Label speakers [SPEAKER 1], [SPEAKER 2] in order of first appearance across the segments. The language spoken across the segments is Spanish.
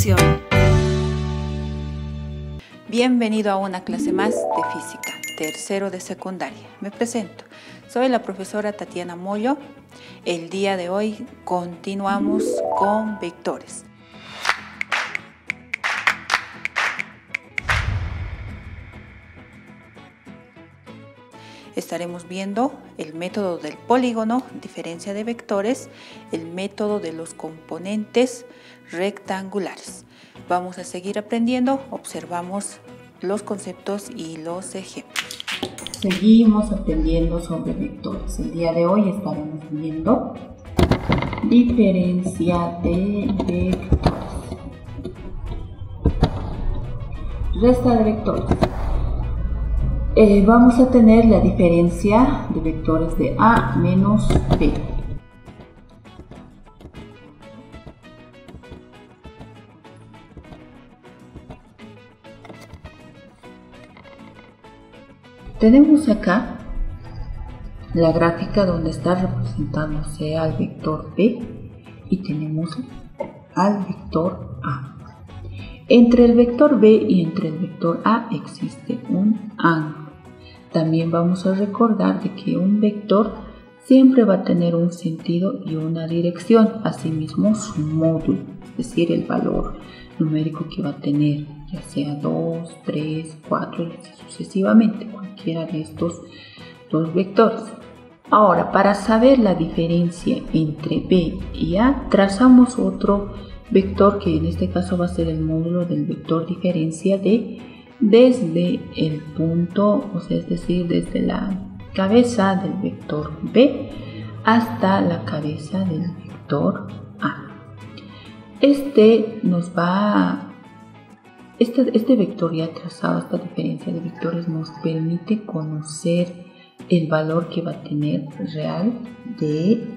[SPEAKER 1] Introducción.
[SPEAKER 2] Bienvenido a una clase más de física, tercero de secundaria. Me presento, soy la profesora Tatiana Moyo. El día de hoy continuamos con vectores. Estaremos viendo el método del polígono, diferencia de vectores, el método de los componentes rectangulares. Vamos a seguir aprendiendo, observamos los conceptos y los ejemplos.
[SPEAKER 3] Seguimos aprendiendo sobre vectores. El día de hoy estaremos viendo diferencia de vectores. Resta de vectores. Vamos a tener la diferencia de vectores de A menos B. Tenemos acá la gráfica donde está representándose al vector B y tenemos al vector A. Entre el vector B y entre el vector A existe un ángulo. También vamos a recordar de que un vector siempre va a tener un sentido y una dirección, asimismo su módulo, es decir, el valor numérico que va a tener, ya sea 2, 3, 4 y así sucesivamente, cualquiera de estos dos vectores. Ahora, para saber la diferencia entre B y A, trazamos otro vector que en este caso va a ser el módulo del vector diferencia desde el punto, o sea, es decir, desde la cabeza del vector B hasta la cabeza del vector A. Este vector ya trazado, esta diferencia de vectores nos permite conocer el valor que va a tener real de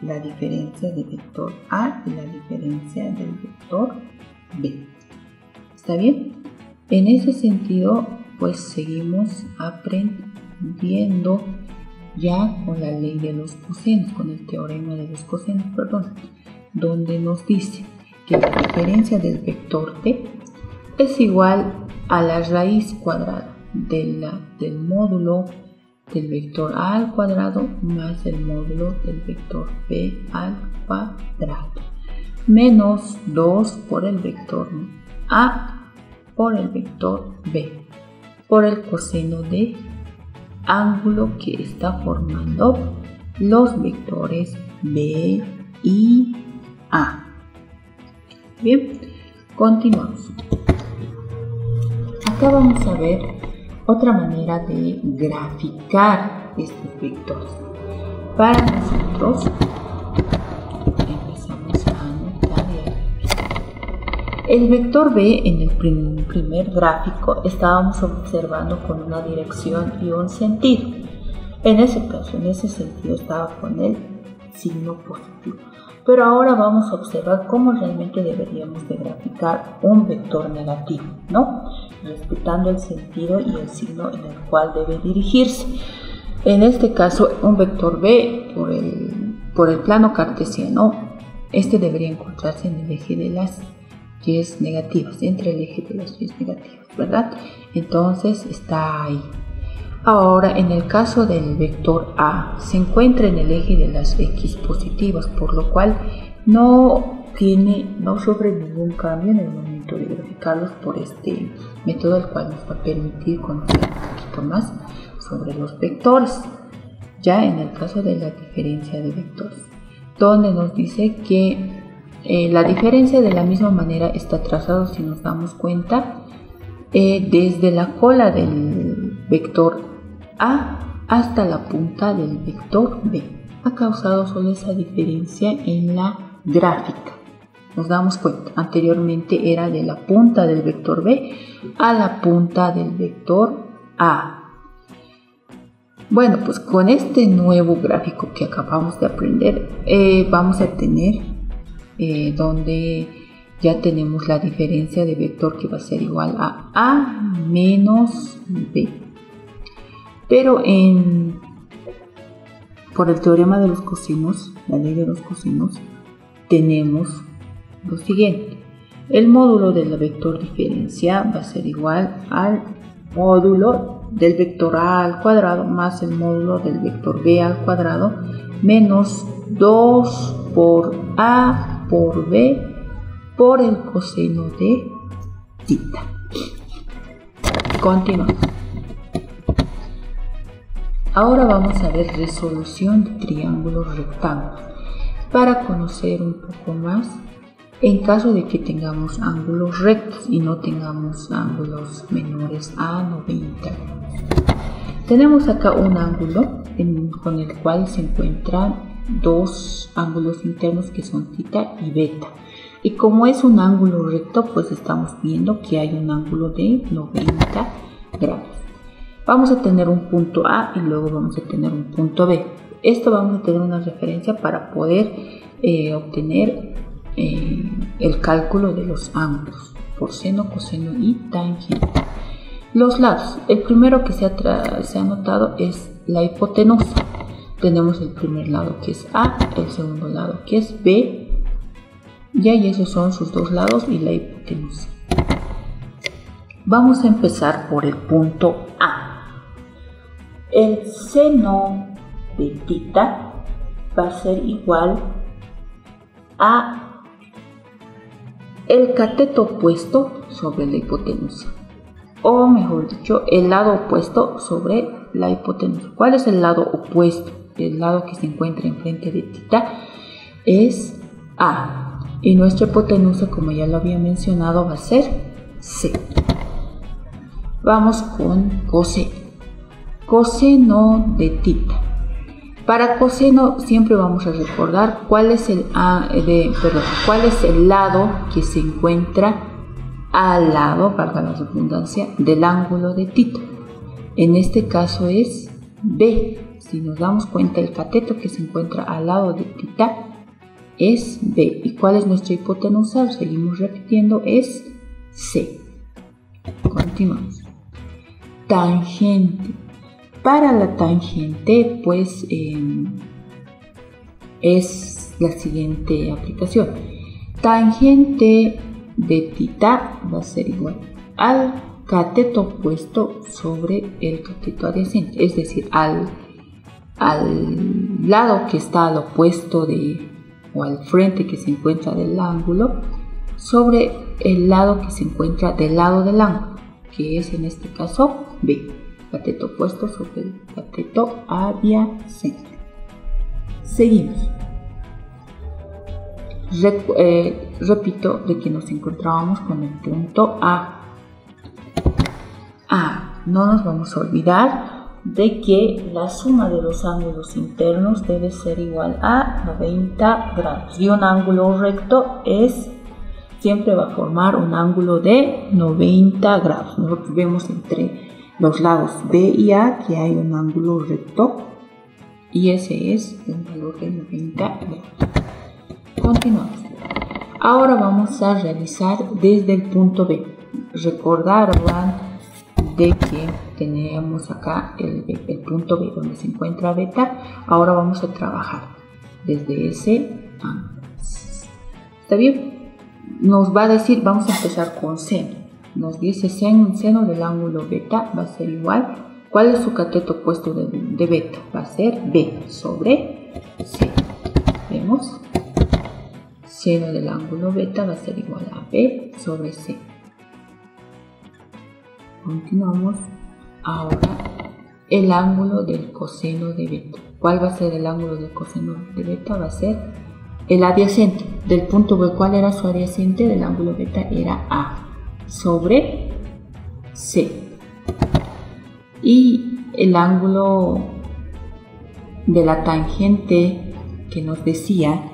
[SPEAKER 3] la diferencia del vector A y la diferencia del vector B. ¿Está bien? En ese sentido, pues seguimos aprendiendo ya con la ley de los cosenos, con el teorema de los cosenos, donde nos dice que la diferencia del vector B es igual a la raíz cuadrada del módulo del vector A al cuadrado más el módulo del vector B al cuadrado menos 2 por el vector A por el vector B por el coseno de ángulo que está formando los vectores B y A. Bien, continuamos. Acá vamos a ver otra manera de graficar estos vectores. Para nosotros empezamos a anotar el vector B en el primer gráfico estábamos observando con una dirección y un sentido. En ese caso, en ese sentido estaba con el signo positivo. Pero ahora vamos a observar cómo realmente deberíamos de graficar un vector negativo, ¿no? Respetando el sentido y el signo en el cual debe dirigirse. En este caso, un vector B por el plano cartesiano, este debería encontrarse en el eje de las y negativas, entre el eje de las y negativas, ¿verdad? Entonces está ahí. Ahora, en el caso del vector A, se encuentra en el eje de las X positivas, por lo cual no sufre ningún cambio en el momento de graficarlos por este método, el cual nos va a permitir conocer un poquito más sobre los vectores. Ya en el caso de la diferencia de vectores, donde nos dice que la diferencia de la misma manera está trazado, si nos damos cuenta, desde la cola del vector A hasta la punta del vector B. Ha causado solo esa diferencia en la gráfica. Nos damos cuenta, anteriormente era de la punta del vector B a la punta del vector A. Bueno, pues con este nuevo gráfico que acabamos de aprender, vamos a tener donde ya tenemos la diferencia de vector que va a ser igual a A menos B. Pero por el teorema de los cosenos, la ley de los cosenos, tenemos lo siguiente. El módulo del vector diferencia va a ser igual al módulo del vector a al cuadrado más el módulo del vector b al cuadrado menos 2 por a por b por el coseno de tita. Continuamos. Ahora vamos a ver resolución de triángulos rectángulos para conocer un poco más en caso de que tengamos ángulos rectos y no tengamos ángulos menores a 90 grados. Tenemos acá un ángulo con el cual se encuentran dos ángulos internos que son tita y beta. Y como es un ángulo recto, pues estamos viendo que hay un ángulo de 90 grados. Vamos a tener un punto A y luego vamos a tener un punto B. Esto vamos a tener una referencia para poder obtener el cálculo de los ángulos por seno, coseno y tangente. Los lados. El primero que se ha notado es la hipotenusa. Tenemos el primer lado que es A, el segundo lado que es B. Y esos son sus dos lados y la hipotenusa. Vamos a empezar por el punto A. El seno de tita va a ser igual a el cateto opuesto sobre la hipotenusa. O mejor dicho, el lado opuesto sobre la hipotenusa. ¿Cuál es el lado opuesto? El lado que se encuentra enfrente de tita es A. Y nuestra hipotenusa, como ya lo había mencionado, va a ser C. Vamos con coseno. Coseno de tita. Para coseno siempre vamos a recordar cuál es el lado que se encuentra al lado, valga la redundancia, del ángulo de tita. En este caso es B. Si nos damos cuenta, el cateto que se encuentra al lado de tita es B. ¿Y cuál es nuestra hipotenusa? Seguimos repitiendo, es C. Continuamos. Tangente. Para la tangente, pues es la siguiente aplicación. Tangente de tita va a ser igual al cateto opuesto sobre el cateto adyacente, es decir, al lado que está al opuesto o al frente que se encuentra del ángulo sobre el lado que se encuentra del lado del ángulo, que es en este caso B, cateto opuesto sobre el cateto adyacente. Seguimos. Repito de que nos encontrábamos con el punto A. No nos vamos a olvidar de que la suma de los ángulos internos debe ser igual a 90 grados. Y un ángulo recto siempre va a formar un ángulo de 90 grados. Nosotros vemos entre los lados B y A que hay un ángulo recto y ese es un valor de 90 grados. Continuamos. Ahora vamos a realizar desde el punto B. Recordarán de que tenemos acá el punto B donde se encuentra beta. Ahora vamos a trabajar desde ese ángulo. ¿Está bien? Nos va a decir, vamos a empezar con seno. Nos dice seno del ángulo beta va a ser igual. ¿Cuál es su cateto opuesto de beta? Va a ser B sobre C. ¿Vemos? Seno del ángulo beta va a ser igual a B sobre C. Continuamos. Ahora el ángulo del coseno de beta. ¿Cuál va a ser el ángulo del coseno de beta? Va a ser el adyacente del punto B. ¿Cuál era su adyacente del ángulo beta? Era A sobre C. Y el ángulo de la tangente que nos decía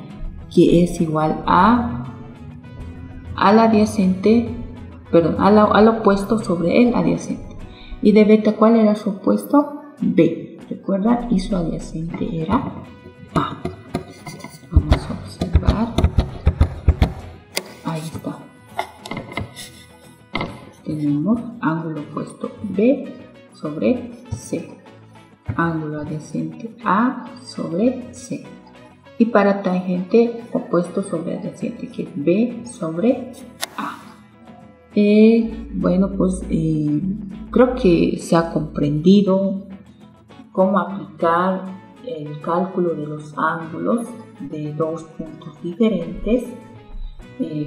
[SPEAKER 3] que es igual al adyacente, perdón, al opuesto sobre el adyacente. Y de beta, ¿cuál era su opuesto? B. ¿Recuerda? Y su adyacente era A. Vamos a observar. Ahí está. Tenemos ángulo opuesto B sobre C. Ángulo adyacente A sobre C. Y para tangente opuesto sobre adyacente, que es B sobre A. Creo que se ha comprendido cómo aplicar el cálculo de los ángulos de dos puntos diferentes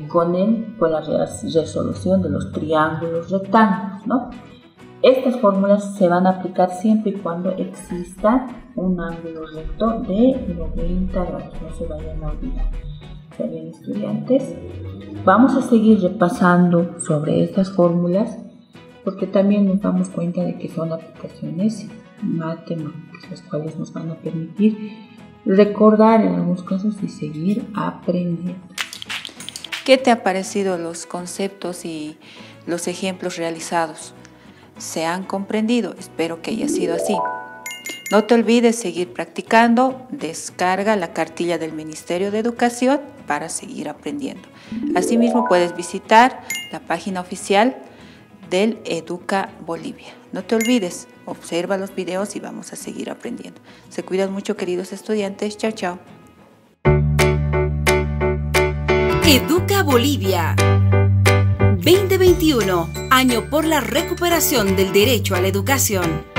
[SPEAKER 3] con la resolución de los triángulos rectángulos, ¿no? Estas fórmulas se van a aplicar siempre y cuando exista un ángulo recto de 90 grados, no se vayan a olvidar. ¿Está bien, estudiantes? Vamos a seguir repasando sobre estas fórmulas porque también nos damos cuenta de que son aplicaciones matemáticas, las cuales nos van a permitir recordar en algunos casos y seguir aprendiendo.
[SPEAKER 2] ¿Qué te han parecido los conceptos y los ejemplos realizados? ¿Se han comprendido? Espero que haya sido así. No te olvides seguir practicando. Descarga la cartilla del Ministerio de Educación para seguir aprendiendo. Asimismo, puedes visitar la página oficial del Educa Bolivia. No te olvides, observa los videos y vamos a seguir aprendiendo. Se cuidan mucho, queridos estudiantes. Chao, chao.
[SPEAKER 1] Educa Bolivia 2021, año por la recuperación del derecho a la educación.